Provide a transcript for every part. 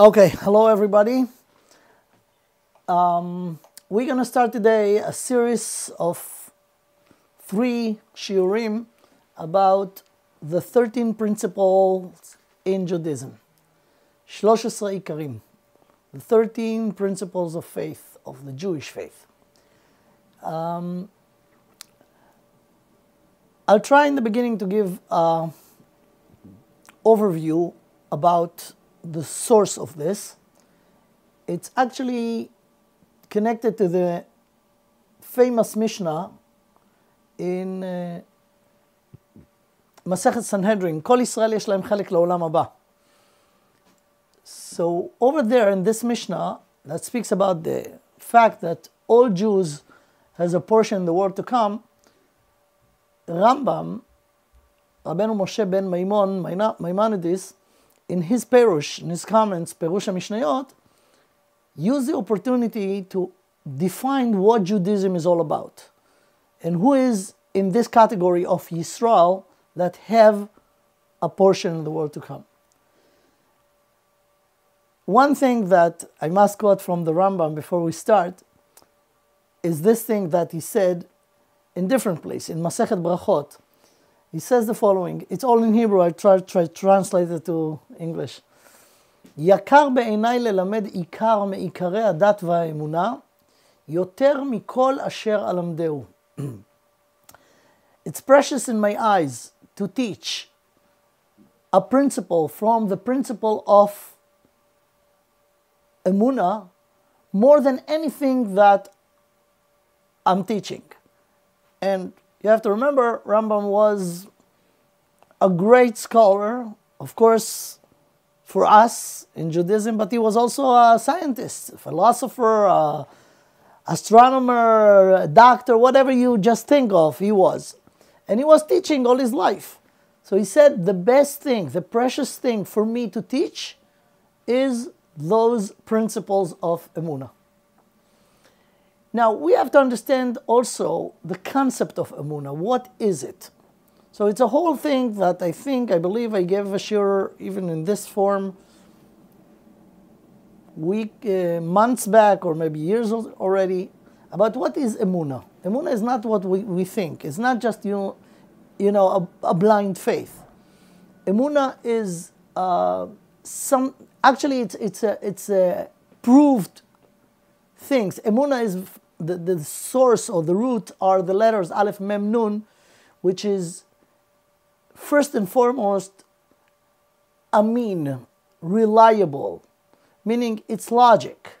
Okay, hello everybody. We're going to start today a series of 3 shiurim about the 13 principles in Judaism. 13 ikarim, the 13 principles of faith, of the Jewish faith. I'll try in the beginning to give an overview about the source of this. It's actually connected to the famous Mishnah in Masechet Sanhedrin, Kol Yisrael yesh lahem chelek la'olam haba. So over there in this Mishnah that speaks about the fact that all Jews has a portion in the world to come, Rambam, Rabbeinu Moshe ben Maimonides, in his Perush, in his comments, Perush HaMishnayot, use the opportunity to define what Judaism is all about and who is in this category of Yisrael that have a portion in the world to come. One thing that I must quote from the Rambam before we start is this thing that he said in different places, in Masechet Brachot. He says the following, it's all in Hebrew, I try to translate it to English. יקר בעיניי ללמד עיקר מעיקרי הדת והאמונה, יותר מכל אשר אלמדהו. It's precious in my eyes to teach a principle from the principle of Emunah more than anything that I'm teaching. And you have to remember, Rambam was a great scholar, of course, for us in Judaism, but he was also a scientist, philosopher, astronomer, doctor, whatever you just think of, he was. And he was teaching all his life. So he said, the best thing, the precious thing for me to teach is those principles of Emunah. Now, we have to understand also the concept of Emunah. What is it? So it's a whole thing that I believe I gave a shiur even in this form months back or maybe years already about what is Emunah. Emunah is not what we think. It's not just a blind faith. Emunah is it's a proved things. Emunah is the source or the root are the letters Aleph Mem Nun, which is first and foremost amin, reliable, meaning it's logic.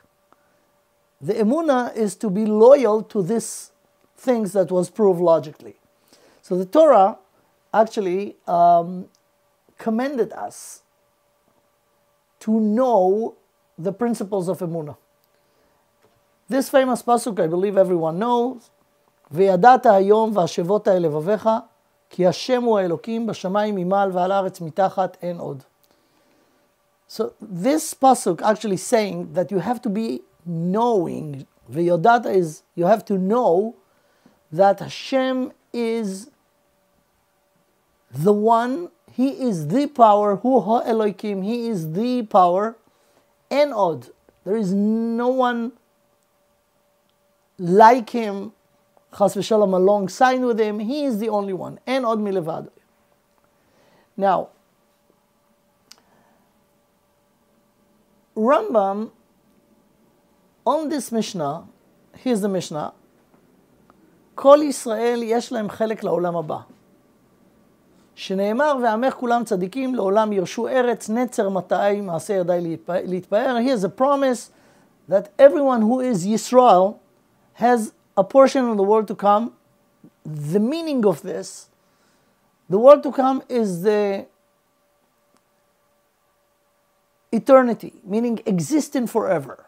The Emunah is to be loyal to this things that was proved logically. So the Torah actually commended us to know the principles of Emunah. This famous pasuk, I believe everyone knows, וידעת היום והשבות אל לבביך, כי השם הוא האלוקים בשמיים ממעל ועל הארץ מתחת אין עוד. So this pasuk actually saying that you have to be knowing, וידעת is, you have to know that Hashem is the one, He is the power, hu ha-Elokim, He is the power, אין עוד. There is no one like Him, Chas v'shalom, alongside with Him. He is the only one. En od milevado. Now, Rambam, on this Mishnah, here's the Mishnah, Kol Yisrael yesh lahem chelek la'olam haba. שנאמר ועמך כולם צדיקים לעולם ירשו ארץ נצר מטעי מעשה ידי להתפאר. Here's a promise that everyone who is Yisrael has a portion of the world to come. The meaning of this, the world to come is the eternity, meaning existing forever.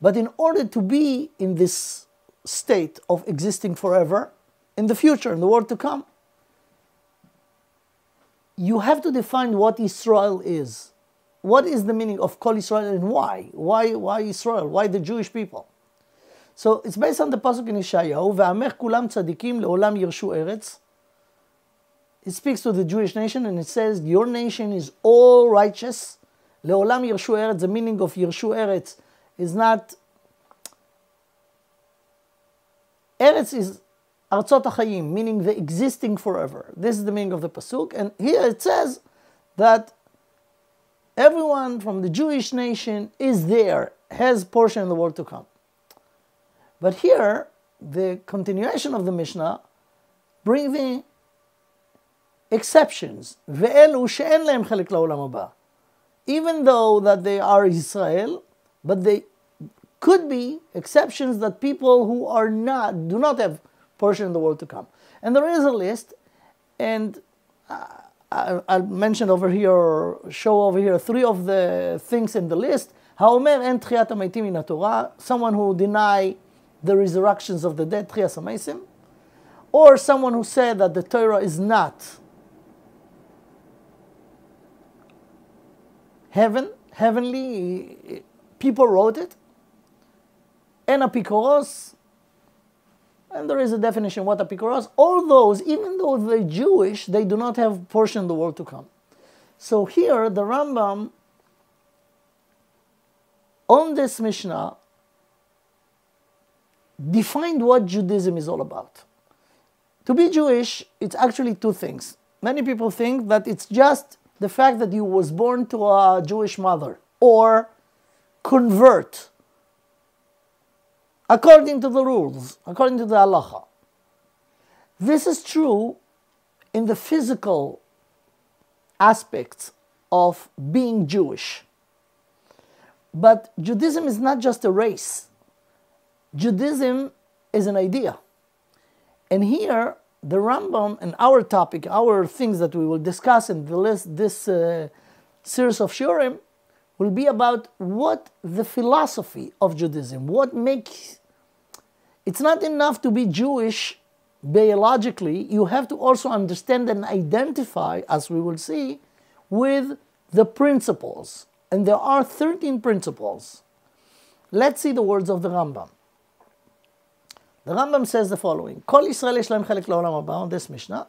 But in order to be in this state of existing forever, in the future, in the world to come, you have to define what Israel is. What is the meaning of Kol Yisrael and why? Why Israel? Why the Jewish people? So it's based on the pasuk in Yeshayahu, "Ve'amech kulam tzadikim leolam yirshu eretz." It speaks to the Jewish nation and it says, your nation is all righteous לעולם ירשו ארץ, the meaning of ירשו ארץ is not... ארץ is ארצות החיים, meaning the existing forever. This is the meaning of the pasuk. And here it says that everyone from the Jewish nation is there, has portion in the world to come. But here, the continuation of the Mishnah brings the exceptions. ואלו שאין להם חלק לעולם הבא. Even though that they are Israel, but they could be exceptions that people who are not, do not have portion in the world to come. And there is a list, and I'll mention over here, or show over here, 3 of the things in the list. האומר אין תחיית המתים מן התורה, someone who deny the resurrections of the dead, תחיית המתים, or someone who said that the Torah is not heavenly, people wrote it, and apikoros, and there is a definition what apikoros. All those, even though they're Jewish, they do not have portion in the world to come. So here, the Rambam, on this Mishnah, defined what Judaism is all about. To be Jewish, it's actually 2 things. Many people think that it's just the fact that you was born to a Jewish mother, or convert according to the rules, according to the halacha. This is true in the physical aspects of being Jewish. But Judaism is not just a race. Judaism is an idea. And here, the Rambam, and our topic, our things that we will discuss in the list, this series of Shurim, will be about what the philosophy of Judaism, what makes... It's not enough to be Jewish biologically, you have to also understand and identify, as we will see, with the principles. And there are 13 principles. Let's see the words of the Rambam. The Rambam says the following, כל ישראל יש להם חלק לעולם הבא, on this Mishnah,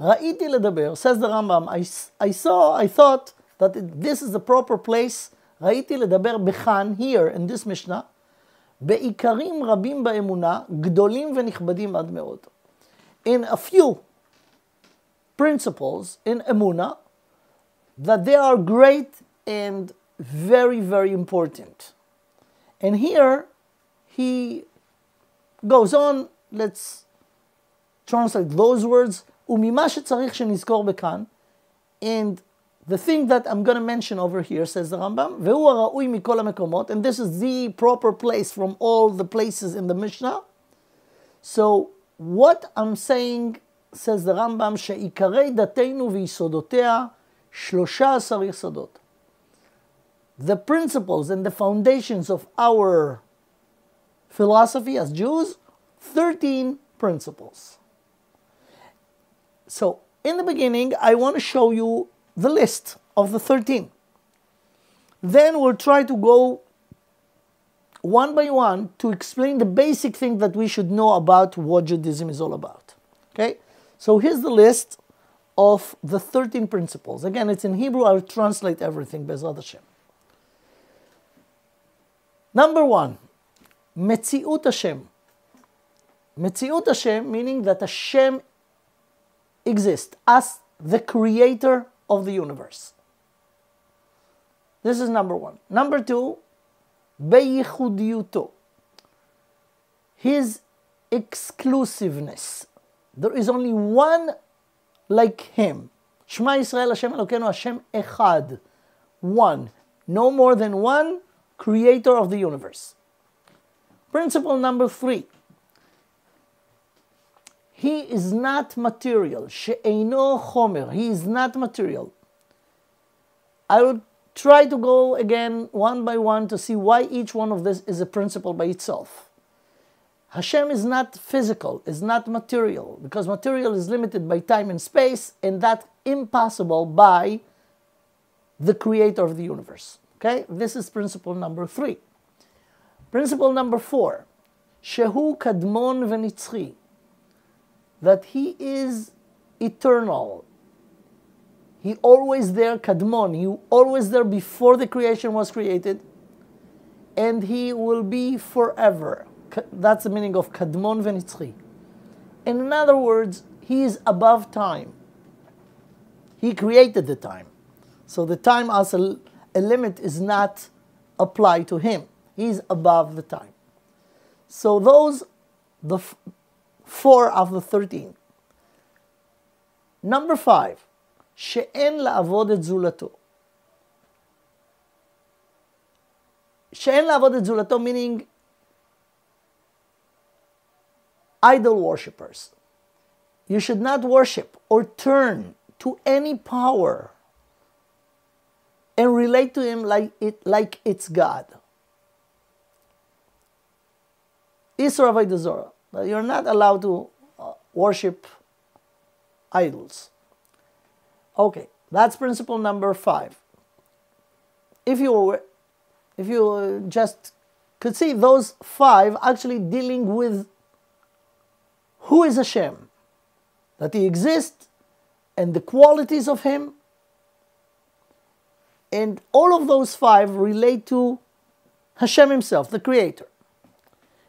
ראיתי לדבר, says the Rambam, I thought that this is the proper place, ראיתי לדבר בכאן, here, in this Mishnah, בעיקרים רבים באמונה, גדולים ונכבדים עד מאוד. In a few principles in Emunah, that they are great and very, very important. And here, he goes on, let's translate those words, וממה שצריך שנזכור בכאן, and the thing that I'm going to mention over here, says the Rambam, והוא הראוי מכל המקומות, and this is the proper place from all the places in the Mishnah. So, what I'm saying, says the Rambam, שעיקרי דתנו ויסודותיה 13 יסודות. The principles and the foundations of our philosophy as Jews, 13 principles. So, in the beginning, I want to show you the list of the 13. Then we'll try to go one by one to explain the basic thing that we should know about what Judaism is all about. Okay? So here's the list of the 13 principles. Again, it's in Hebrew. I'll translate everything, Bezrat Hashem. Number 1, Metziut Hashem. Metziut Hashem, meaning that Hashem exists as the creator of the universe. This is number 1. Number 2, Beyichudiyuto. His exclusiveness. There is only one like him. Shema Yisrael Hashem Elokeinu Hashem Echad. One. No more than one creator of the universe. Principle number 3. He is not material. She'eino chomer. He is not material. I will try to go again one by one to see why each one of this is a principle by itself. Hashem is not physical, is not material, because material is limited by time and space, and that's impossible by the creator of the universe. Okay, this is principle number 3. Principle number 4, Shehu kadmon v'nitzchi, that he is eternal, He always there, Kadmon. He always there before the creation was created. And he will be forever. That's the meaning of Kadmon v'nitzchi. In other words, he is above time. He created the time. So the time as a limit is not applied to him. He's above the time. So those, the 4 of the 13. Number 5, she'en la'avod et zulato. She'en la'avod et zulato meaning idol worshippers. You should not worship or turn to any power and relate to him like it's God. Isra avodah zarah. You're not allowed to worship idols. Okay, that's principle number 5. If you just could see, those 5 actually dealing with who is Hashem, that he exists, and the qualities of him, and all of those 5 relate to Hashem himself, the creator.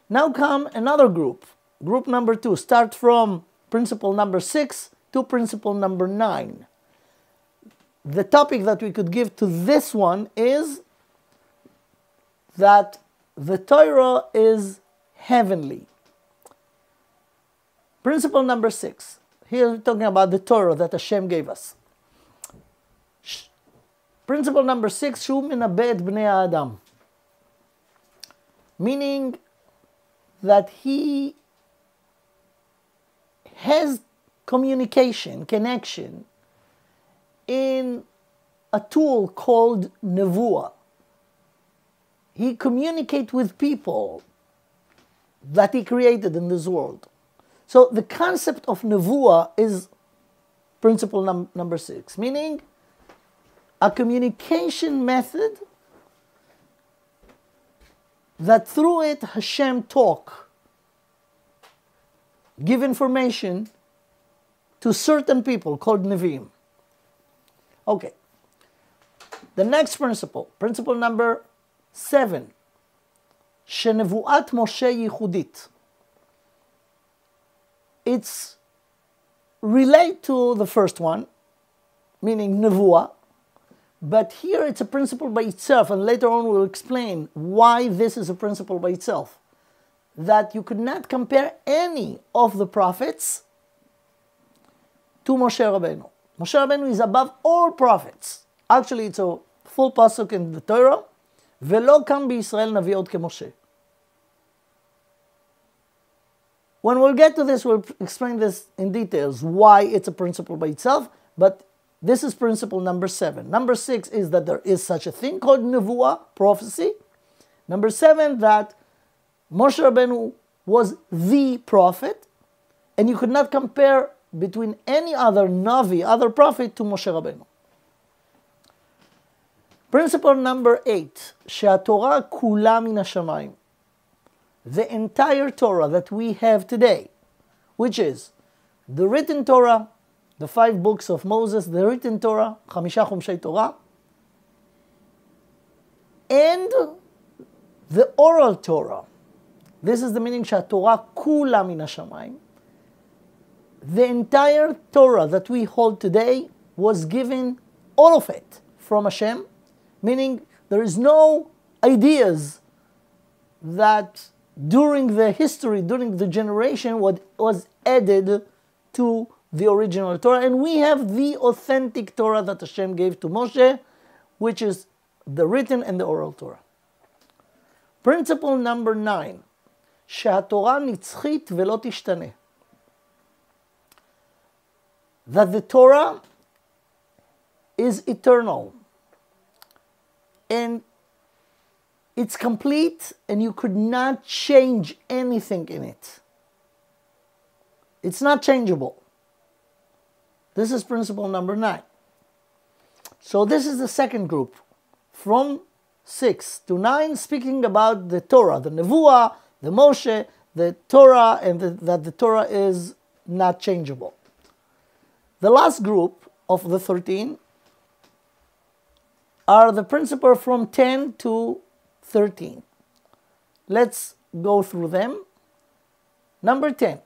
Now come another group, group number 2. Start from principle number 6 to principle number 9. The topic that we could give to this one is that the Torah is heavenly. Principle number 6. Here we're talking about the Torah that Hashem gave us. Principle number 6, Shu minabe et bnei Adam. Meaning that he has communication, connection in a tool called nevuah. He communicates with people that he created in this world. So the concept of nevuah is principle number 6, meaning a communication method that through it Hashem talk, give information to certain people called Nevi'im. Okay. The next principle, principle number 7, Shenevu'at Moshe Yichudit. It's relate to the first one, meaning Nevuah, but here it's a principle by itself, and later on we'll explain why this is a principle by itself. That you could not compare any of the prophets to Moshe Rabbeinu. Moshe Rabbeinu is above all prophets. Actually, it's a full pasuk in the Torah. Velo kam b'Yisrael navi od keMoshe. When we'll get to this, we'll explain this in details, why it's a principle by itself, but this is principle number 7. Number 6 is that there is such a thing called nevuah, prophecy. Number 7, that Moshe Rabbeinu was the prophet, and you could not compare between any other Navi, other prophet, to Moshe Rabbeinu. Principle number 8, she'atorah kula min hashamayim. The entire Torah that we have today, which is the written Torah, the 5 books of Moses, the written Torah, Chamisha Chumshei Torah, and the oral Torah. This is the meaning she'atorah kula min hashamayim. The entire Torah that we hold today was given, all of it, from Hashem, meaning there is no ideas that during the history, during the generation, what was added to the original Torah. And we have the authentic Torah that Hashem gave to Moshe, which is the written and the oral Torah. Principle number 9, she'atorah nitzchit velo tishtaneh. That the Torah is eternal and it's complete, and you could not change anything in it. It's not changeable. This is principle number 9. So this is the second group, from 6 to 9, speaking about the Torah, the Nevuah, the Moshe, the Torah, and that the Torah is not changeable. The last group of the 13 are the principles from 10 to 13. Let's go through them. Number 10,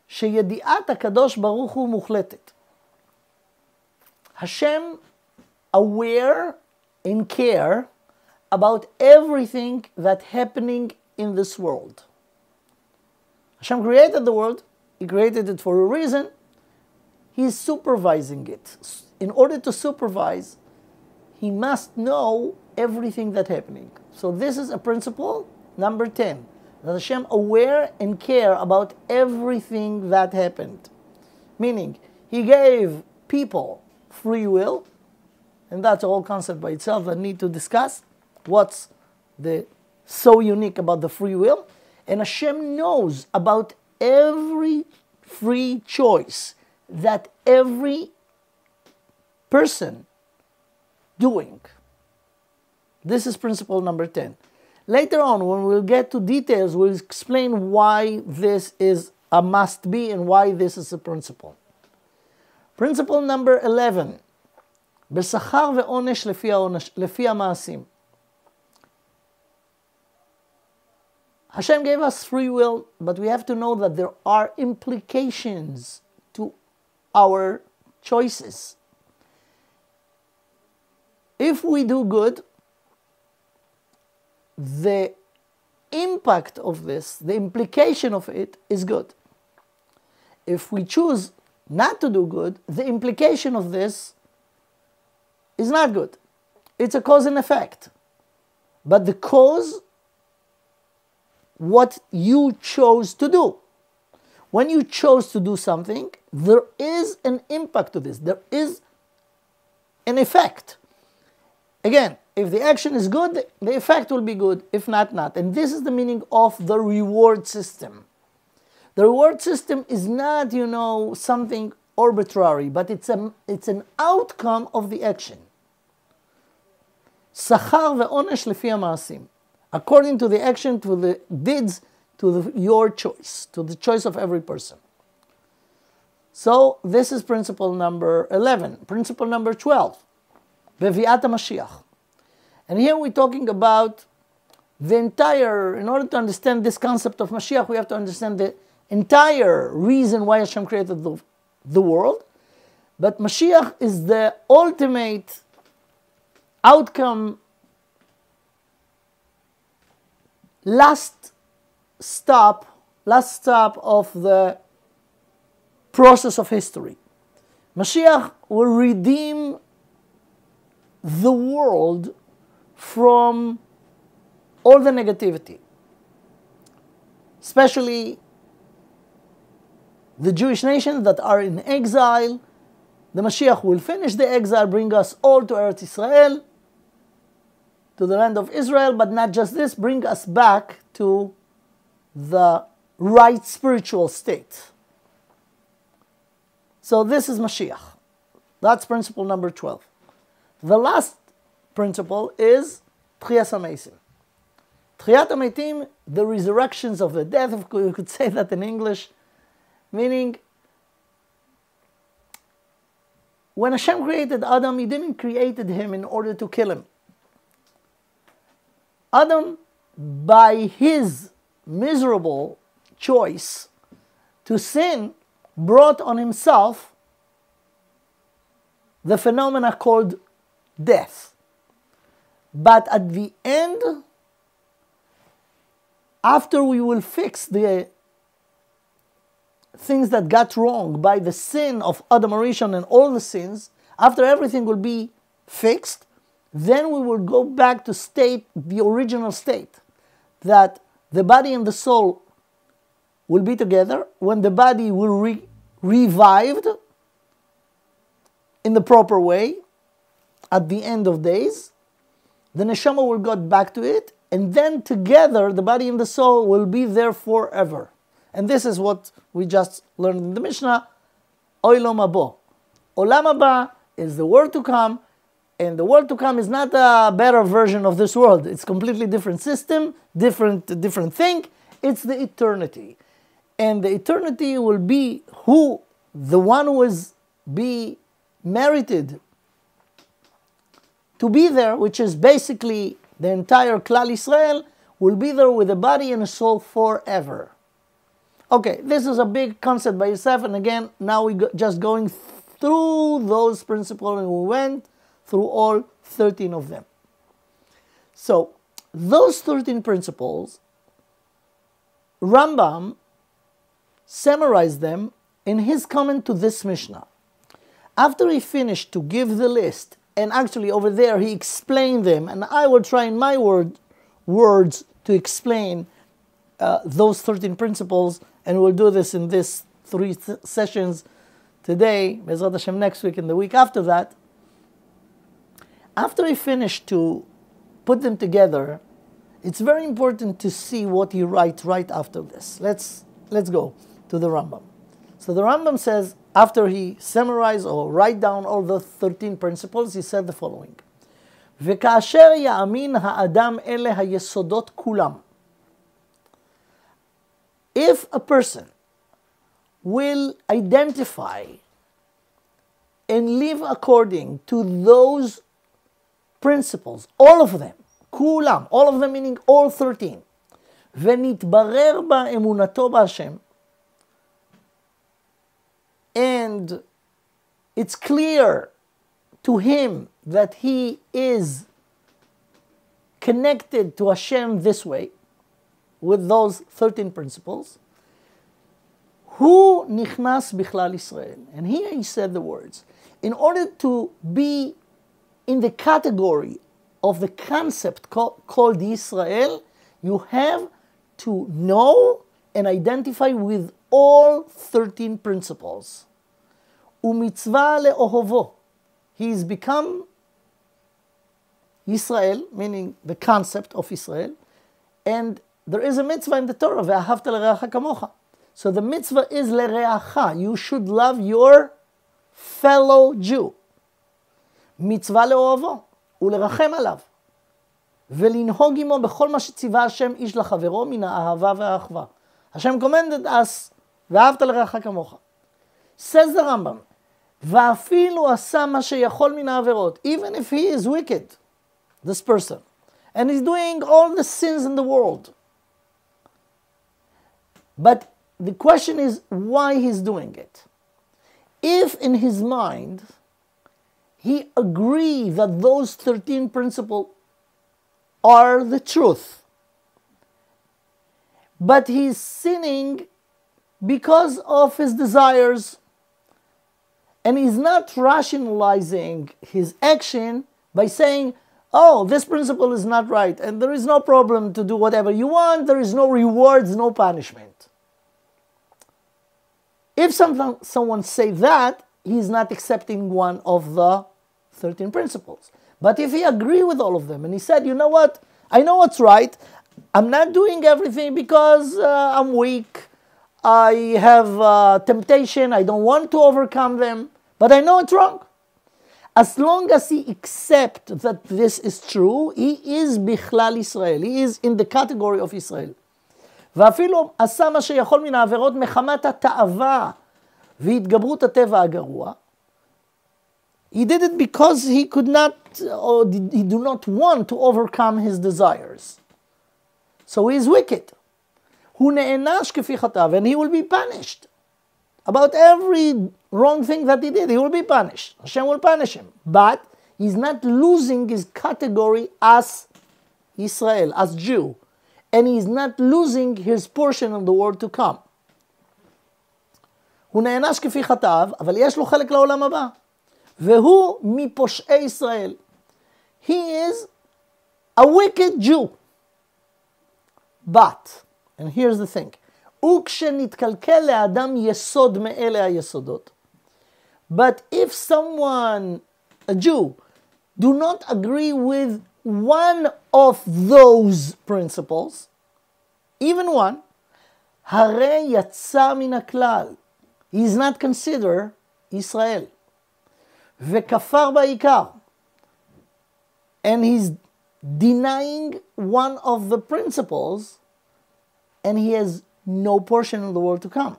שידיעת הקדוש ברוך הוא מוחלטת. Hashem aware and care about everything that's happening in this world. Hashem created the world. He created it for a reason. He's supervising it. In order to supervise, he must know everything that's happening. So this is a principle, number 10. That Hashem aware and care about everything that happened. Meaning, he gave people free will, and that's a whole concept by itself that need to discuss. What's so unique about the free will? And Hashem knows about every free choice that every person doing. This is principle number 10. Later on, when we'll get to details, we'll explain why this is a must-be and why this is a principle. Principle number 11, בשכר ועונש לפי המעשים. Hashem gave us free will, but we have to know that there are implications to our choices. If we do good, the impact of this, the implication of it is good. If we choose not to do good, the implication of this is not good. It's a cause and effect. But the cause, what you chose to do. When you chose to do something, there is an impact to this. There is an effect. Again, if the action is good, the effect will be good. If not, not. And this is the meaning of the reward system. The reward system is not, something arbitrary, but it's an outcome of the action. שכר ועונש לפי המעשים. According to the action, to the deeds, to your choice, to the choice of every person. So this is principle number 11. Principle number 12, בביאת המשיח. And here we're talking about the entire, in order to understand this concept of Mashiach, we have to understand the entire reason why Hashem created the world. But Mashiach is the ultimate outcome, last stop of the process of history. Mashiach will redeem the world from all the negativity, especially the Jewish nations that are in exile. The Mashiach will finish the exile, bring us all to Eretz Israel, to the land of Israel, but not just this, bring us back to the right spiritual state. So this is Mashiach. That's principle number 12. The last principle is Tchias HaMeisim. Tchiat HaMeitim, the resurrections of the dead, if you could say that in English, meaning when Hashem created Adam, He didn't create him in order to kill him. Adam, by his miserable choice to sin, brought on himself the phenomena called death. But at the end, after we will fix the things that got wrong by the sin of Adam Arishon and all the sins, after everything will be fixed, then we will go back to the original state, that the body and the soul will be together. When the body will be revived in the proper way, at the end of days, the neshama will go back to it, and then together the body and the soul will be there forever. And this is what we just learned in the Mishnah, Olam Habo. Olam Haba is the world to come, and the world to come is not a better version of this world. It's a completely different system, different thing. It's the eternity. And the eternity will be the one who is be merited to be there, which is basically the entire Klal Israel, will be there with a body and a soul forever. Okay, this is a big concept by itself, and again, now we're just going through those principles, and we went through all 13 of them. So, those 13 principles, Rambam summarized them in his comment to this Mishnah. After he finished to give the list, and actually over there he explained them, and I will try in my words to explain those 13 principles, and we'll do this in these 3 sessions today, Bezrat Hashem next week and the week after that. After he finished to put them together, it's very important to see what he writes right after this. Let's go to the Rambam. So the Rambam says, after he summarized or write down all the 13 principles, he said the following: וכאשר יאמין האדם אלה היסודות כולם. If a person will identify and live according to those principles, all of them, כולם, all of them meaning all 13, ונתברר באמונתו בהשם, and it's clear to him that he is connected to Hashem this way, with those 13 principles, הוא נכנס בכלל ישראל. And here he said the words, in order to be in the category of the concept called Israel, you have to know and identify with all 13 principles. ומצווה לאהובו. He's become Israel, meaning the concept of Israel, and there is a mitzvah in the Torah, ואהבת לרעך כמוך. So the mitzvah is לרעך. You should love your fellow Jew. מצווה לאהובו ולרחם עליו. ולנהוג עמו בכל מה שציווה השם איש לחברו מן האהבה והאחווה. Hashem commanded us, ואהבת לרעך כמוך. Says the Rambam, ואפילו עשה מה שיכול מן העבירות, even if he is wicked, this person, and he's doing all the sins in the world. But the question is why he's doing it. If in his mind he agrees that those 13 principles are the truth, but he's sinning because of his desires, and he's not rationalizing his action by saying, oh, this principle is not right, and there is no problem to do whatever you want, there is no rewards, no punishment. If someone say that, he's not accepting one of the 13 principles. But if he agreed with all of them, and he said, you know what, I know what's right, I'm not doing everything because I'm weak, I have temptation, I don't want to overcome them, but I know it's wrong. As long as he accepts that this is true, he is בכלל ישראל, he is in the category of Israel. ואפילו עשה מה שיכול מן העבירות מחמת התאווה והתגברות הטבע הגרוע. He did it because he could not, or he do not want to overcome his desires. So he is wicked. הוא נענש כפי חטאיו, and he will be punished. About every wrong thing that he did, he will be punished. Hashem will punish him. But he's not losing his category as Israel, as Jew. And he's not losing his portion of the world to come. הוא נענש כפי חטאיו, אבל יש לו חלק לעולם הבא. והוא מפושעי ישראל. He is a wicked Jew. But, and here's the thing, וכשנתקלקל לאדם יסוד מאלה היסודות. But if someone, a Jew, do not agree with one of those principles, even one, הרי יצא מן הכלל. He is not considered Israel. וכפר בעיקר. And he's denying one of the principles, and he has no portion in the world to come.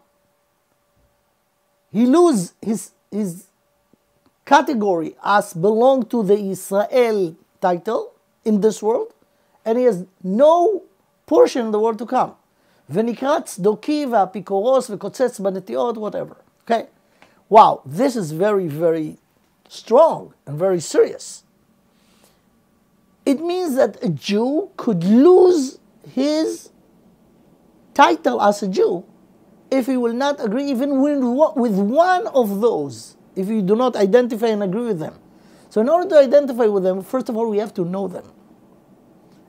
He loses his category as belong to the Israel title in this world, and he has no portion in the world to come. ונקרא צדוקי והאפיקורוס וקוצץ בנטיעות, whatever. Okay? Wow, this is very, very strong and very serious. It means that a Jew could lose his title as a Jew if he will not agree even with one of those, if you do not identify and agree with them. So in order to identify with them, first of all, we have to know them.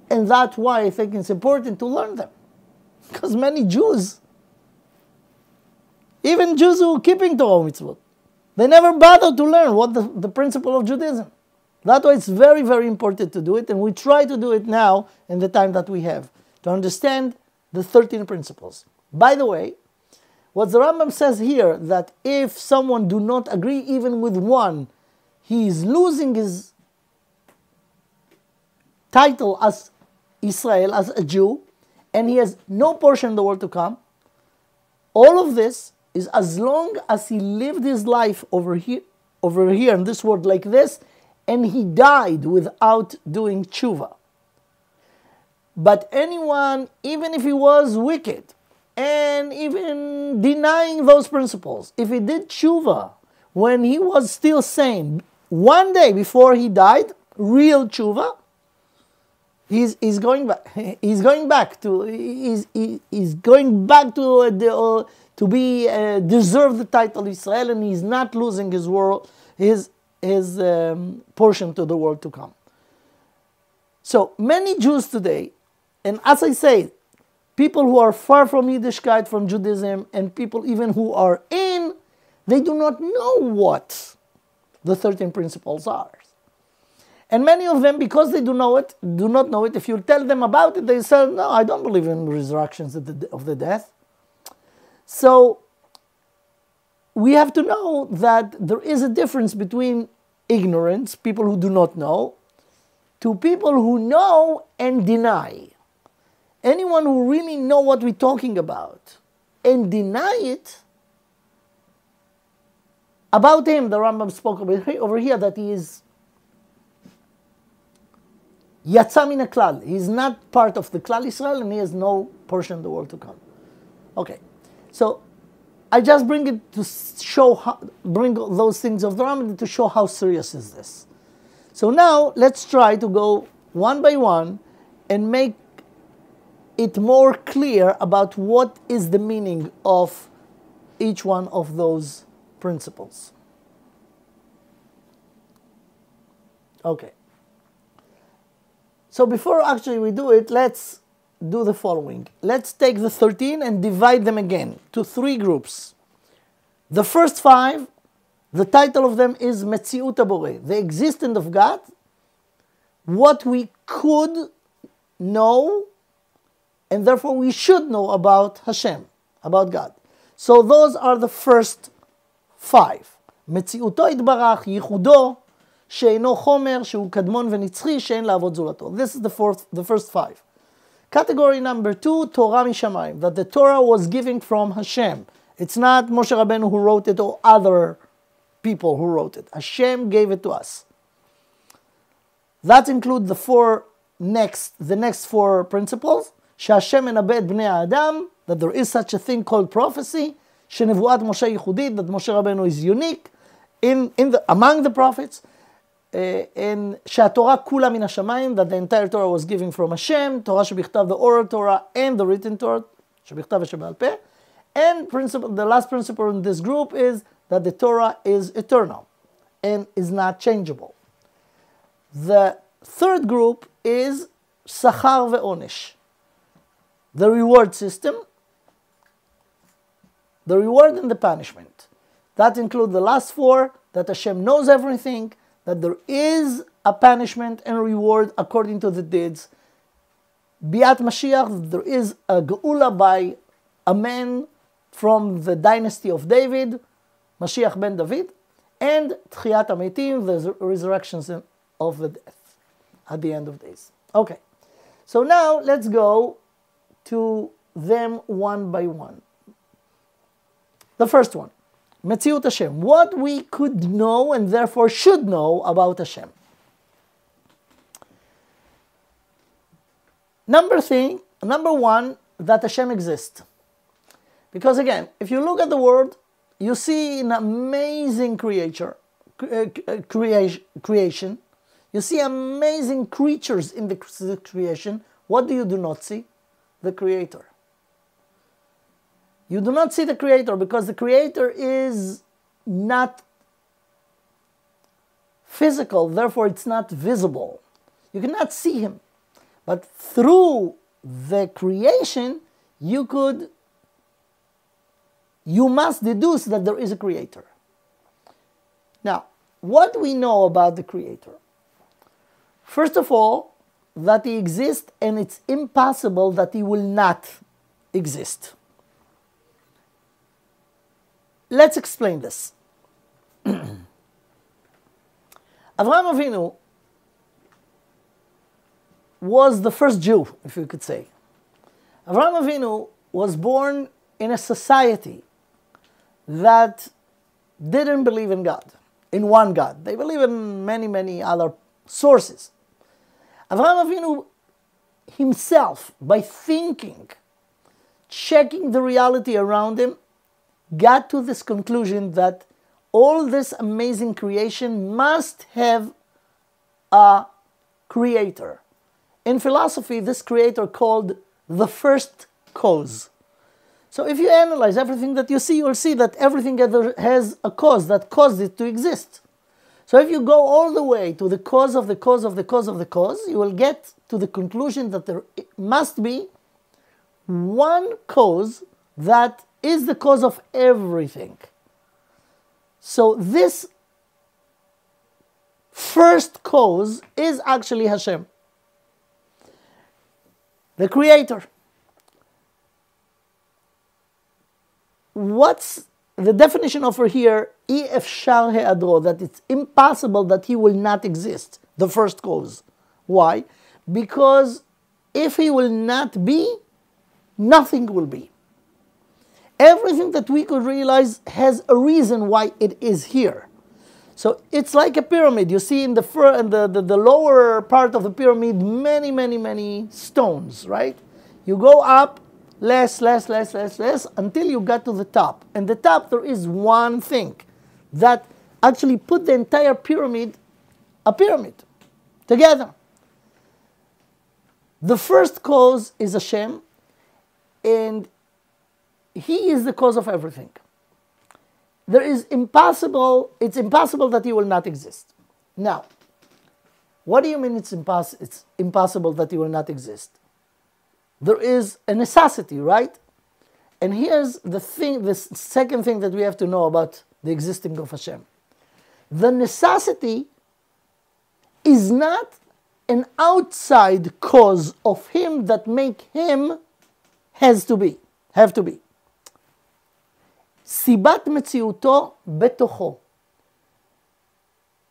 And that's why I think it's important to learn them. Because many Jews, even Jews who are keeping Torah mitzvot, they never bother to learn what the principle of Judaism. That's why it's very, very important to do it, and we try to do it now in the time that we have, to understand the 13 principles. By the way, what the Rambam says here, that if someone do not agree even with one, he is losing his title as Israel, as a Jew, and he has no portion in the world to come. All of this is as long as he lived his life over here in this world like this, and he died without doing tshuva. But anyone, even if he was wicked, and even denying those principles, if he did tshuva when he was still sane, one day before he died, real tshuva, he's going back. He's going back to deserve the title Israel, and he's not losing his portion to the world to come. So many Jews today, and as I say, people who are far from Yiddishkeit, from Judaism, and people even who are in, they do not know what the 13 principles are. And many of them, because they do not know it, if you tell them about it, they say, no, I don't believe in resurrections of the death. So we have to know that there is a difference between ignorance, people who do not know, to people who know and deny. Anyone who really know what we're talking about and deny it, about him, the Rambam spoke over here that he is Yatsa min haklal. He's not part of the Klal Israel, and he has no portion in the world to come. Okay, so I just bring it to bring those things of the Rambam to show how serious is this. So now let's try to go one by one and make it more clear about what is the meaning of each one of those principles. Okay. So before actually we do it, let's do the following. Let's take the 13 and divide them again to 3 groups. The first 5, the title of them is Metziut HaBoreh, the existence of God, what we could know, and therefore we should know about Hashem, about God. So those are the first 5. Metziuto Yitbarach, Yichudo, שאינו חומר, שהוא קדמון ונצחי, שאין לעבוד זולתו. This is the first 5. Category number 2, Torah mishamayim, that the Torah was given from Hashem. It's not Moshe Rabbeinu who wrote it or other people who wrote it. Hashem gave it to us. That includes the next 4 principles. שהשם מנבא את בני האדם, that there is such a thing called prophecy. שנבואת משה ייחודית, that Moshe Rabbeinu is unique among the prophets. And שהתורה כולה מן השמיים, that the entire Torah was given from Hashem, תורה שבכתב, the oral Torah, and the written Torah, שבכתב ושבעל פה. And the last principle in this group is that the Torah is eternal and is not changeable. The third group is שכר ועונש, the reward system, the reward and the punishment. That includes the last 4, that Hashem knows everything, that there is a punishment and reward according to the deeds. Biat Mashiach, there is a geula by a man from the dynasty of David, Mashiach ben David, and Tchiyat HaMeitim, the resurrections of the death at the end of days. Okay, so now let's go to them one by one. The first one, Metziut Hashem, what we could know and therefore should know about Hashem. Number one, that Hashem exists. Because again, if you look at the world, you see an amazing creation. You see amazing creatures in the creation. What do you do not see? The Creator. You do not see the Creator because the Creator is not physical, therefore it's not visible. You cannot see Him. But through the creation, you must deduce that there is a Creator. Now, what we know about the Creator? First of all, that He exists and it's impossible that He will not exist. Let's explain this. Avraham Avinu was the first Jew, if you could say. Avraham Avinu was born in a society that didn't believe in God, in one God. They believe in many, many other sources. Avraham Avinu himself, by thinking, checking the reality around him, got to this conclusion that all this amazing creation must have a creator. In philosophy, this creator called the first cause. So if you analyze everything that you see, you'll see that everything has a cause that caused it to exist. So if you go all the way to the cause of the cause of the cause of the cause, you will get to the conclusion that there must be one cause that is the cause of everything. So this first cause is actually Hashem, the Creator. What's the definition over here? Ei efshar he'adro, that it's impossible that He will not exist, the first cause. Why? Because if He will not be, nothing will be. Everything that we could realize has a reason why it is here. So it's like a pyramid. You see in the lower part of the pyramid many, many, many stones, right? You go up less until you get to the top. And the top there is one thing that actually put the entire pyramid, a pyramid, together. The first cause is Hashem, and He is the cause of everything. It's impossible that He will not exist. Now, what do you mean it's impossible that He will not exist? There is a necessity, right? And here's the second thing that we have to know about the existing of Hashem. The necessity is not an outside cause of Him that make Him have to be. Sibat metziuto betocho.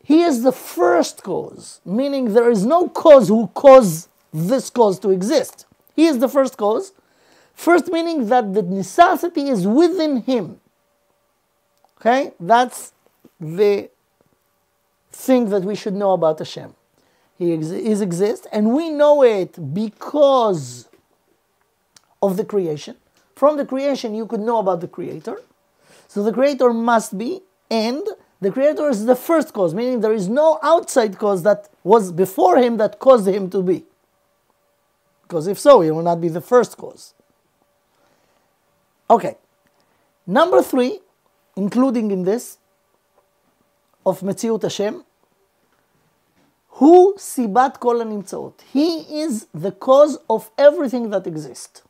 He is the first cause, meaning there is no cause who caused this cause to exist. He is the first cause. First meaning that the necessity is within Him. Okay? That's the thing that we should know about Hashem. He exists, and we know it because of the creation. From the creation, you could know about the Creator. So the Creator must be, and the Creator is the first cause, meaning there is no outside cause that was before Him that caused Him to be. Because if so, He will not be the first cause. Okay. Number 3, including in this, of Metziut Hashem, Hu sibat kol hanimtzaot. He is the cause of everything that exists.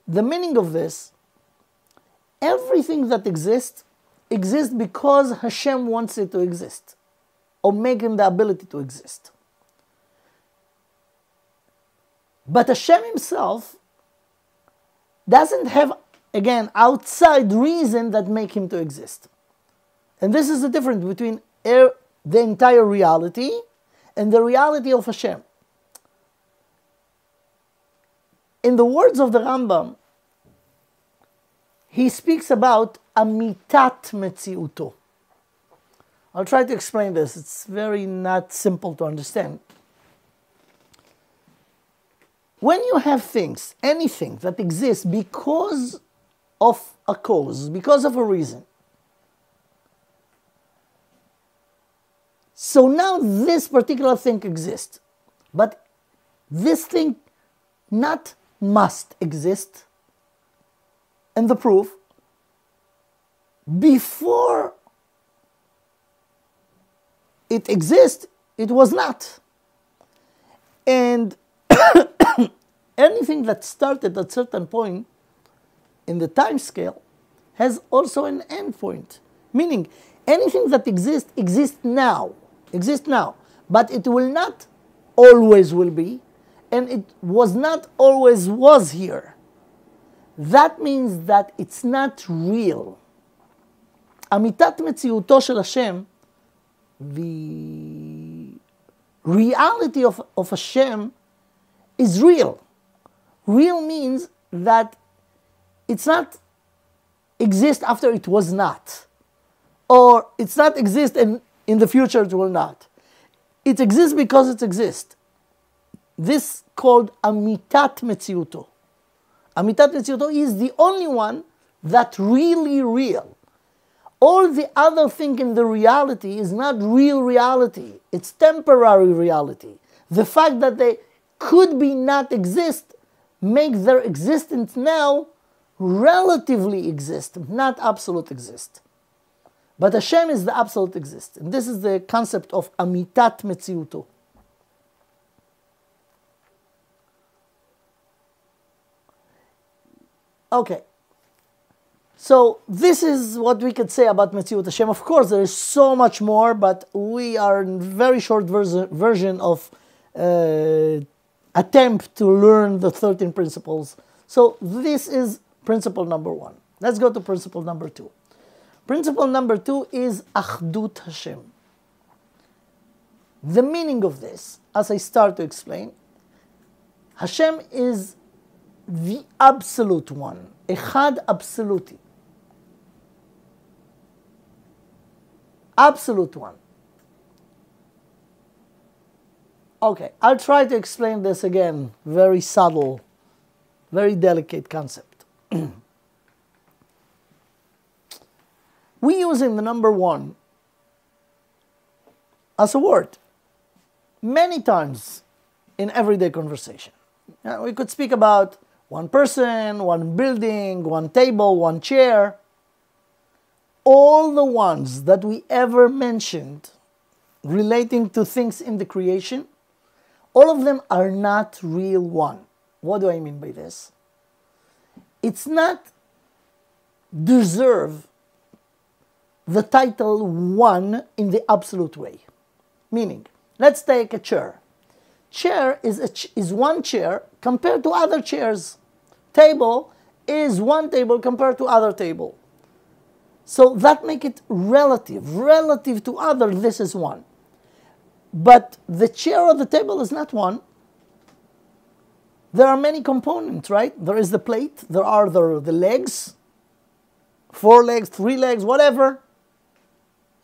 The meaning of this, everything that exists because Hashem wants it to exist, or make Him the ability to exist. But Hashem Himself doesn't have, again, outside reason that make Him to exist. And this is the difference between the entire reality and the reality of Hashem. In the words of the Rambam, he speaks about amitat metziuto. I'll try to explain this. It's very not simple to understand. When you have things, anything that exists because of a cause, because of a reason, so now this particular thing exists, but this thing not must exist. And the proof, before it exists, it was not. And anything that started at a certain point in the time scale has also an end point. Meaning, anything that exists now, but it will not always will be, and it was not always was here. That means that it's not real. Amitat metziuto shel Hashem, the reality of Hashem is real. Real means that it's not exist after it was not. Or it's not exist and in the future it will not. It exists because it exists. This called amitat metziuto. Amitat metziuto is the only one that really real. All the other thing in the reality is not real reality. It's temporary reality. The fact that they could be not exist make their existence now relatively exist, not absolute exist. But Hashem is the absolute exist. And this is the concept of amitat metziuto. Okay. So this is what we could say about Metziut Hashem. Of course, there is so much more, but we are in very short version of attempt to learn the 13 principles. So this is principle number 1. Let's go to principle number 2. Principle number 2 is Achdut Hashem. The meaning of this, as I start to explain, Hashem is the absolute one, Echad Absoluti. Absolute one. Okay, I'll try to explain this again. Very subtle, very delicate concept. We use in the number 1 as a word many times in everyday conversation. We could speak about one person, one building, one table, one chair. All the ones that we ever mentioned relating to things in the creation, all of them are not real one. What do I mean by this? It's not deserve the title one in the absolute way. Meaning, let's take a chair. Chair is one chair compared to other chairs. Table is one table compared to other table. So that make it relative. Relative to other, this is one. But the chair or the table is not one. There are many components, right? There is the plate, there are the legs, 4 legs, 3 legs, whatever.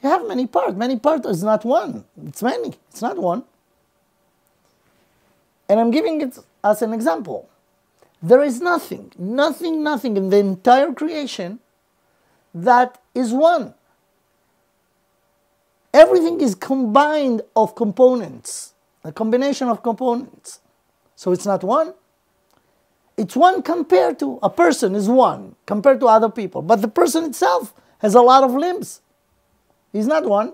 You have many parts. Many parts is not one. It's many. It's not one. And I'm giving it as an example. There is nothing in the entire creation that is one. Everything is combined of components, a combination of components. So it's not one. It's one compared to, a person is one compared to other people. But the person itself has a lot of limbs. He's not one.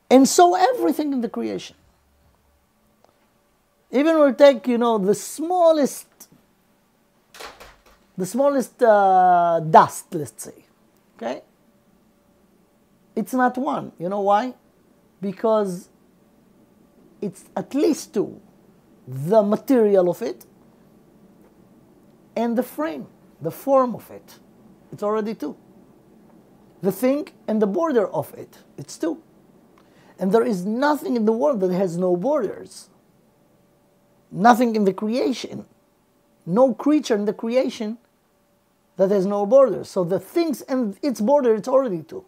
And so everything in the creation. Even we'll take, the smallest dust, let's say. Okay? It's not one. You know why? Because it's at least 2. The material of it and the frame, the form of it. It's already 2. The thing and the border of it. It's 2. And there is nothing in the world that has no borders. Nothing in the creation no creature in the creation that has no borders. So the things and its border, it's already two.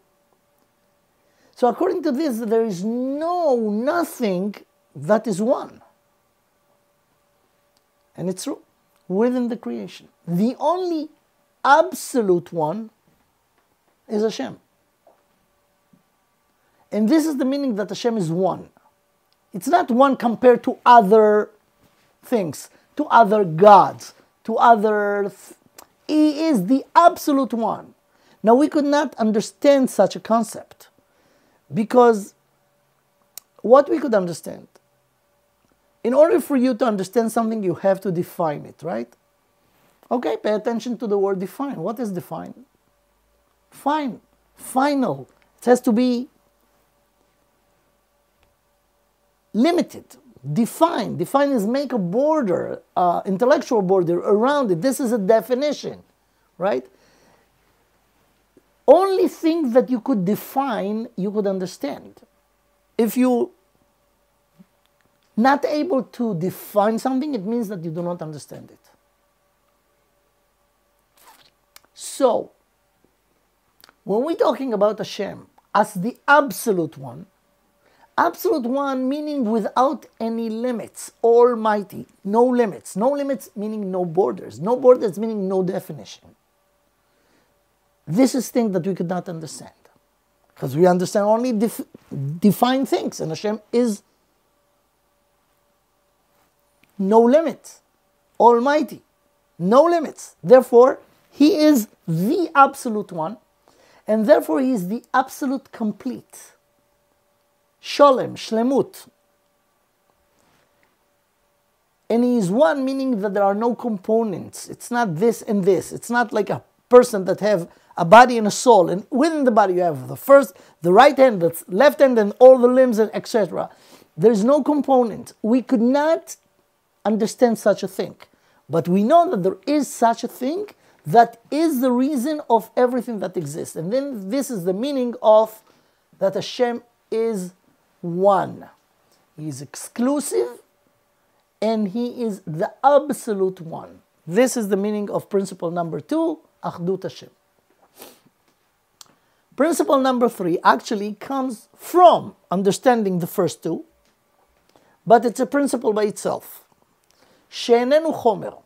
So according to this, there is nothing that is one. And it's true, within the creation. The only absolute one is Hashem. And this is the meaning that Hashem is one. It's not one compared to other things, to other gods, to other... He is the absolute one. Now we could not understand such a concept because what we could understand, in order for you to understand something, you have to define it, right? Okay, pay attention to the word define. What is define? Fine, final. It has to be limited. Define. Define is make a border, intellectual border around it. This is a definition, right? Only thing that you could define, you could understand. If you not able to define something, it means that you do not understand it. So, when we're talking about Hashem as the absolute one meaning without any limits, almighty, no limits. No limits meaning no borders. No borders meaning no definition. This is thing that we could not understand. Because we understand only defined things, and Hashem is no limits, almighty, no limits. Therefore, He is the absolute one, and therefore He is the absolute complete. Sholem, shlemut. And He is one, meaning that there are no components. It's not this and this. It's not like a person that have a body and a soul, and within the body you have the right hand, the left hand, and all the limbs, and etc. There's no component. We could not understand such a thing. But we know that there is such a thing that is the reason of everything that exists. And then this is the meaning of that Hashem is one. He is exclusive and He is the absolute one. This is the meaning of principle number 2, Achdut Hashem. Principle number 3 actually comes from understanding the first two, but it's a principle by itself. She'enenu chomer.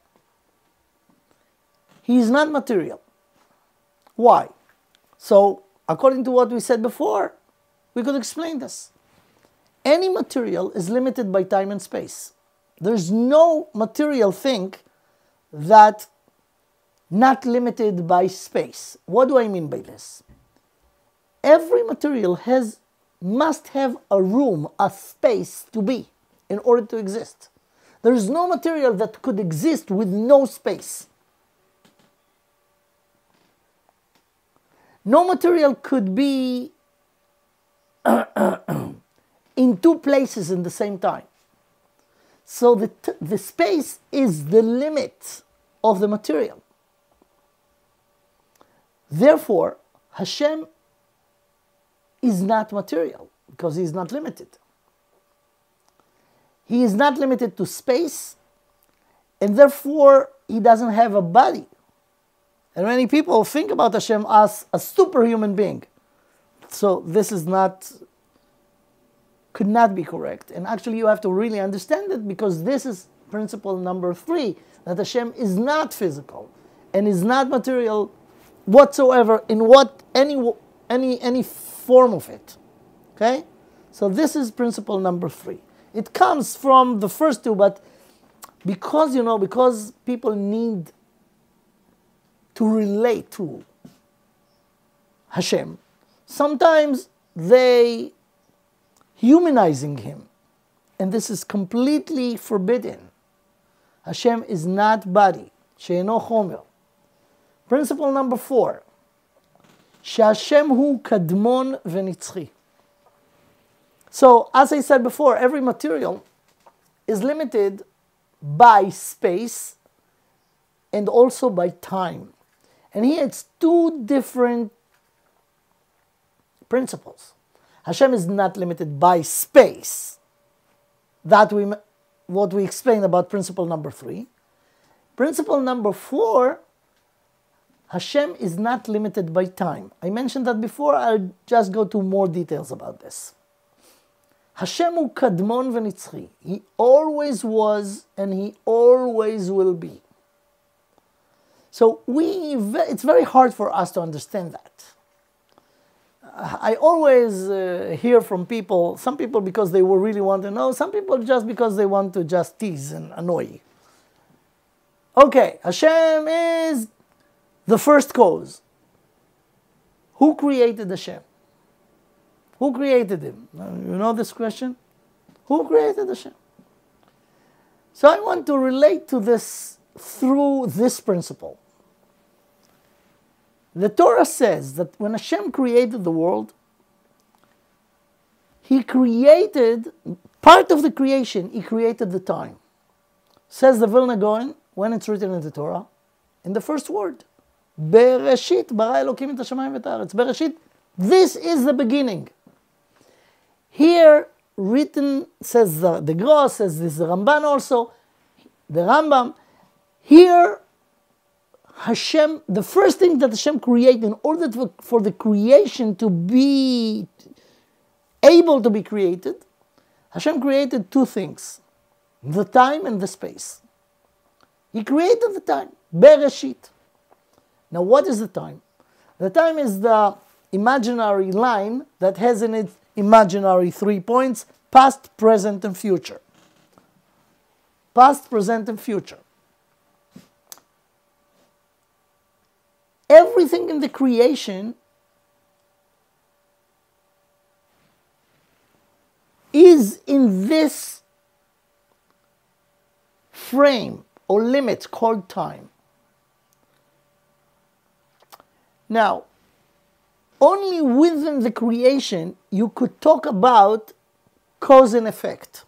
He is not material. Why? So, according to what we said before, we could explain this. Any material is limited by time and space. There's no material thing that not limited by space. What do I mean by this? Every material must have a room, a space to be in order to exist. There is no material that could exist with no space. No material could be in two places in the same time. So the space is the limit of the material. Therefore, Hashem is not material because He is not limited. He is not limited to space, and therefore He doesn't have a body. And many people think about Hashem as a superhuman being. So this is could not be correct. And actually you have to really understand it, because this is principle number 3, that Hashem is not physical and is not material whatsoever in any form of it. Okay? So this is principle number 3. It comes from the first two, but because people need to relate to Hashem, sometimes they humanizing Him, and this is completely forbidden. Hashem is not body. She'eno chomer. Principle number 4. She'Hashem hu kadmon v'nitzchi. So, as I said before, every material is limited by space and also by time. And here it's two different principles. Hashem is not limited by space. What we explained about principle number 3. Principle number 4, Hashem is not limited by time. I mentioned that before, I'll just go to more details about this. Hashem hu kadmon v'nitzchi. He always was and he always will be. So it's very hard for us to understand that. I always hear from people, some people because they will really want to know, some people just because they want to just tease and annoy. Okay, Hashem is the first cause. Who created Hashem? Who created him? You know this question? Who created Hashem? So I want to relate to this through this principle. The Torah says that when Hashem created the world, He created, part of the creation, He created the time. Says the Vilna Gaon, when it's written in the Torah, in the first word, Bereshit bara Elokim et hashamayim v'et haaretz. Bereshit, this is the beginning. Here, written, says the Gross, says this the Ramban also, the Rambam, here, Hashem, the first thing that Hashem created in order for the creation to be able to be created, Hashem created two things, the time and the space. He created the time, Bereshit. Now what is the time? The time is the imaginary line that has in it imaginary 3 points, past, present, and future. Past, present, and future. Everything in the creation is in this frame or limit called time. Now, only within the creation you could talk about cause and effect.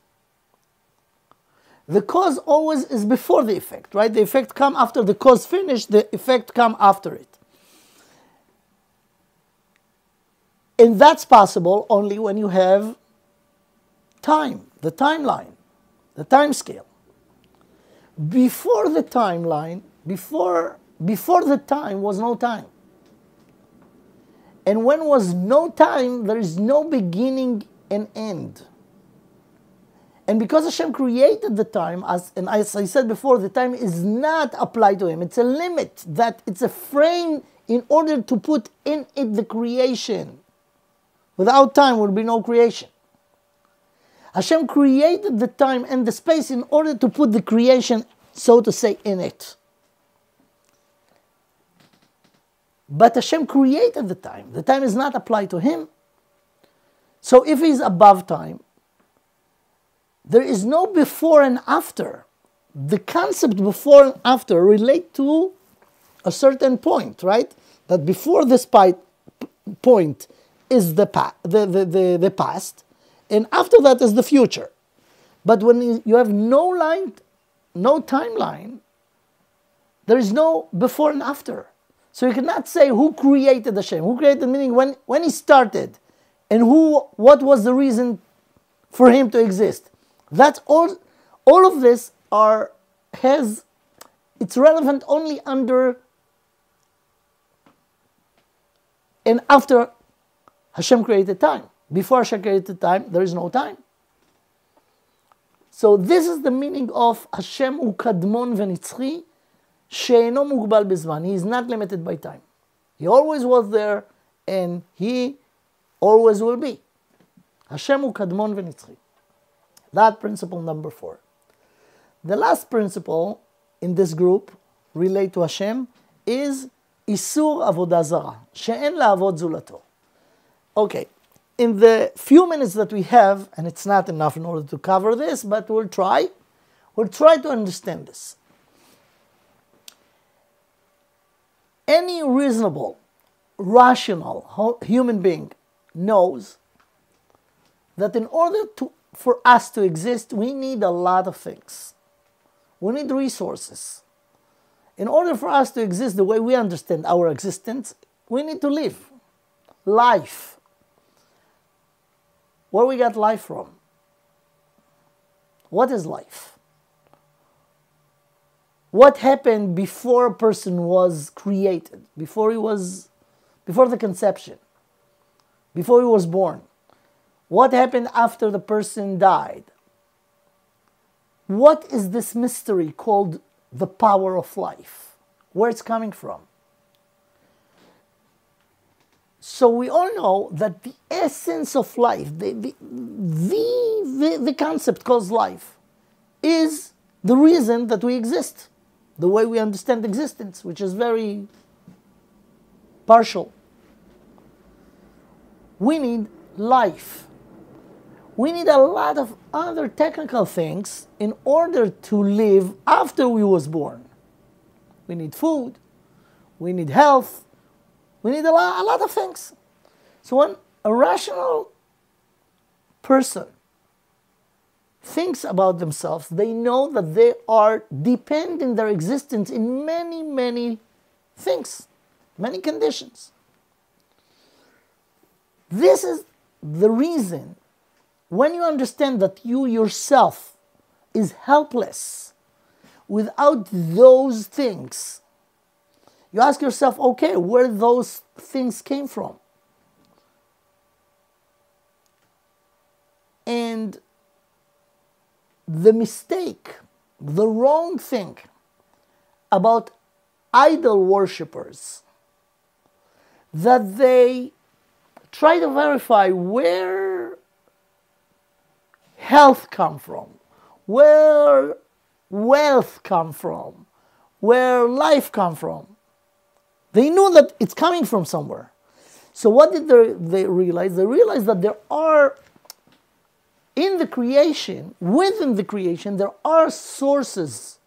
The cause always is before the effect, right? The effect comes after the cause finished, the effect comes after it. And that's possible only when you have time, the timeline, the time scale. Before the timeline, before the time was no time. And when was no time, there is no beginning and end. And because Hashem created the time, as I said before, the time is not applied to Him. It's a limit, that it's a frame in order to put in it the creation. Without time will be no creation. Hashem created the time and the space in order to put the creation, so to say, in it. But Hashem created the time. The time is not applied to Him. So if He's above time, there is no before and after. The concept before and after relate to a certain point, right? That before this point is the past, and after that is the future. But when you have no line, no timeline, there is no before and after. So you cannot say who created Hashem. Who created, meaning when He started, and what was the reason for Him to exist. That's all of this it's relevant only under and after Hashem created time. Before Hashem created time, there is no time. So this is the meaning of Hashem hu kadmon v'nitzchi she'eno mugbal bezman. He is not limited by time. He always was there and He always will be. Hashem hu kadmon v'nitzchi. That principle number 4. The last principle in this group, relate to Hashem, is Isur Avodah Zarah, she'en la'avod zulato. Okay, in the few minutes that we have, and it's not enough in order to cover this, but we'll try to understand this. Any reasonable, rational human being knows that in order for us to exist, we need a lot of things. We need resources. In order for us to exist the way we understand our existence, we need to live. Life. Where we got life from? What is life? what happened before a person was created, before the conception, before he was born. What happened after the person died? What is this mystery called the power of life? Where it's coming from? So we all know that the essence of life, the concept called life, is the reason that we exist, the way we understand existence, which is very partial. We need life. We need a lot of other technical things in order to live after we was born. We need food, we need health, we need a lot of things. So when a rational person thinks about themselves, they know that they are dependent their existence in many, many things, many conditions. This is the reason when you understand that you yourself is helpless without those things, you ask yourself, okay, where those things came from? And the mistake, the wrong thing about idol worshippers, that they try to verify where health come from, where wealth come from, where life come from. They knew that it's coming from somewhere. So what did they realize? They realized that there are, in the creation, within the creation, there are sources.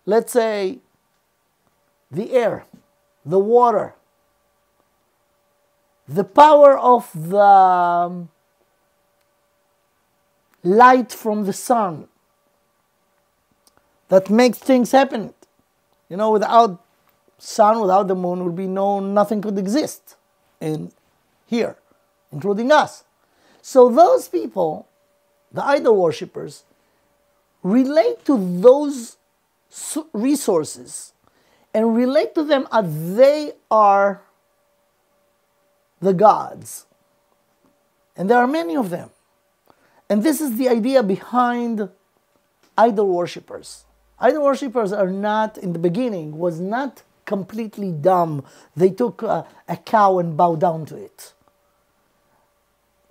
Let's say the air, the water, the power of the light from the sun that makes things happen. You know, without sun, without the moon, would be nothing could exist in here, including us. So those people, the idol worshippers, relate to those resources and relate to them as they are the gods. And there are many of them. And this is the idea behind idol worshippers. Idol worshippers are not, in the beginning, was not completely dumb. They took a cow and bowed down to it.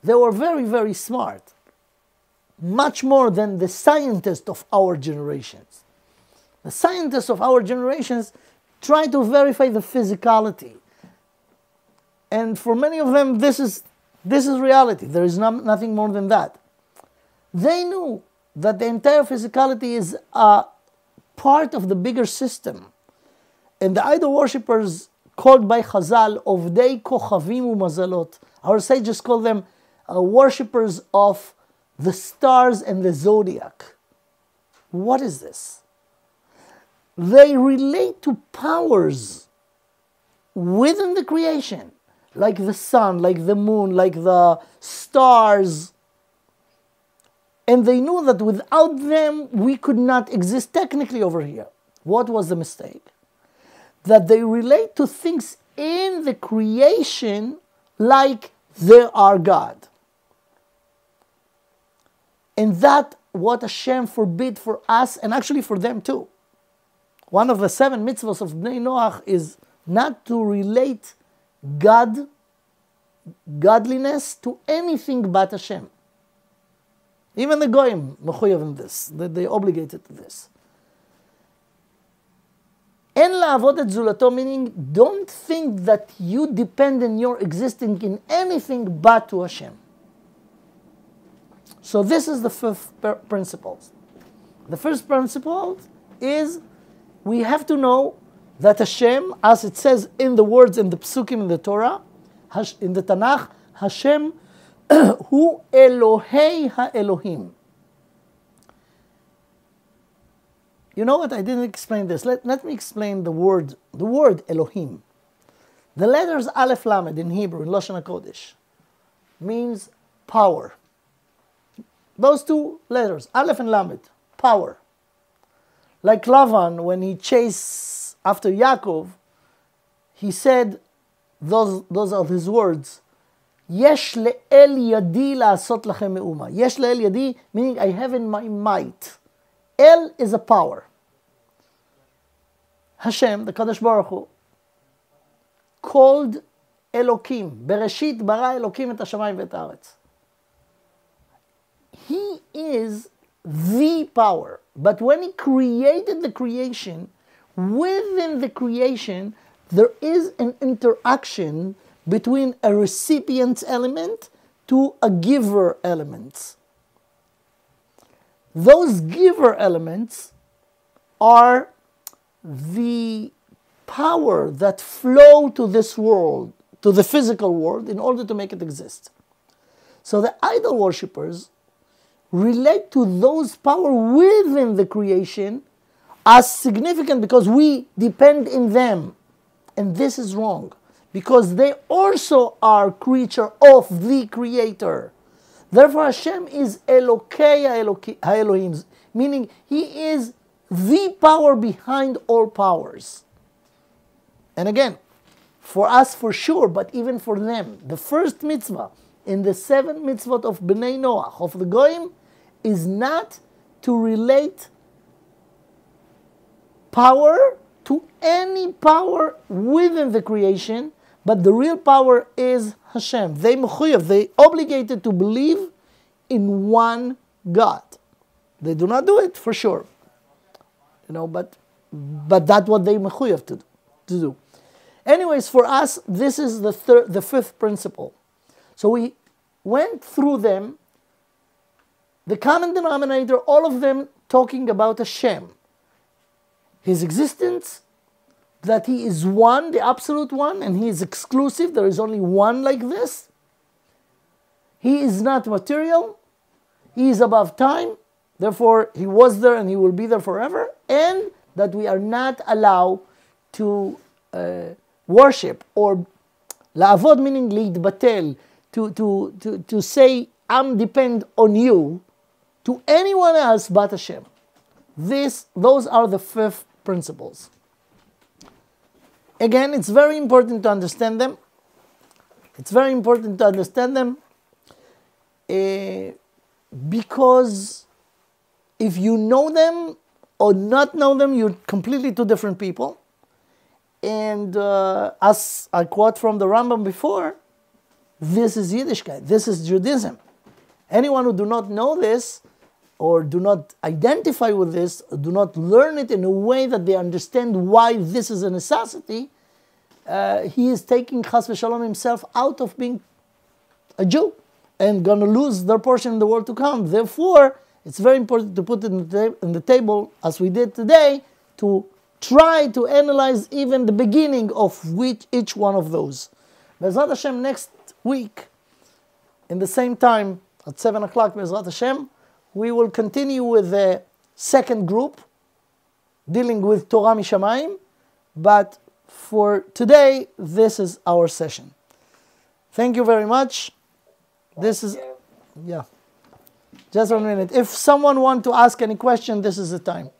They were very, very smart. Much more than the scientists of our generations. The scientists of our generations try to verify the physicality. And for many of them, this is reality. There is nothing more than that. They knew that the entire physicality is a part of the bigger system. And the idol worshippers, called by Chazal, Ovdei Kochavim Umazalot, our sages call them worshippers of the stars and the zodiac. What is this? They relate to powers within the creation, like the sun, like the moon, like the stars. And they knew that without them, we could not exist technically over here. What was the mistake? That they relate to things in the creation like they are God. And that what Hashem forbid for us, and actually for them too. One of the 7 mitzvahs of Bnei Noach is not to relate godliness to anything but Hashem. Even the Goyim mechuyev in this, they obligated to this. En la'avod et zulato, meaning don't think that you depend on your existing in anything but to Hashem. So this is the 5th principle. The first principle is we have to know that Hashem, as it says in the words in the Psukim in the Torah, in the Tanakh, Hashem Hu Elohei HaElohim. You know what? I didn't explain this. Let me explain the word Elohim. The letters Aleph Lamed in Hebrew, in Lashon HaKodesh, means power. Those 2 letters, Aleph and Lamed, power. Like Lavan, when he chased after Yaakov, he said, those are his words, Yesh le'el yadi la'asot lachem me'uma. Yesh le'el yadi, meaning I have in my might. El is a power. Hashem, the Kadosh Baruch Hu, called Elokim. Bereshit bara Elokim et hashamayim ve'et haaretz. He is the power. But when he created the creation, within the creation, there is an interaction between a recipient element to a giver element. Those giver elements are the power that flow to this world, to the physical world, in order to make it exist. So the idol worshippers relate to those power within the creation as significant because we depend in them. And this is wrong, because they also are creature of the Creator. Therefore Hashem is Elokei HaElohim, meaning He is the power behind all powers. And again, for us for sure, but even for them, the first mitzvah in the 7 mitzvot of Bnei Noach, of the Goyim, is not to relate power to any power within the creation, but the real power is Hashem. They mechuyev, they obligated to believe in one God. They do not do it for sure, but that's what they mechuyev to do. Anyways, for us, this is the 5th principle. So we went through them. The common denominator, all of them talking about Hashem. His existence, that He is one, the absolute one, and He is exclusive. There is only one like this. He is not material. He is above time. Therefore, He was there and He will be there forever. And that we are not allowed to worship or la'avod, meaning lidbatel, to say, I'm depend on you, to anyone else but Hashem. Those are the 5 principles. Again, it's very important to understand them. It's very important to understand them because if you know them or not know them, you're completely 2 different people. And as I quote from the Rambam before, this is Yiddishkeit, this is Judaism. Anyone who do not know this, or do not identify with this, or do not learn it in a way that they understand why this is a necessity, he is taking Chas v'Shalom himself out of being a Jew and going to lose their portion in the world to come. Therefore, it's very important to put it in the table, as we did today, to try to analyze even the beginning of each one of those. Be'ezrat Hashem, next week, in the same time, at 7 o'clock, Be'ezrat Hashem, we will continue with the 2nd group, dealing with Torah Mishamayim, but for today, this is our session. Thank you very much. This is, yeah, just 1 minute. If someone wants to ask any question, this is the time.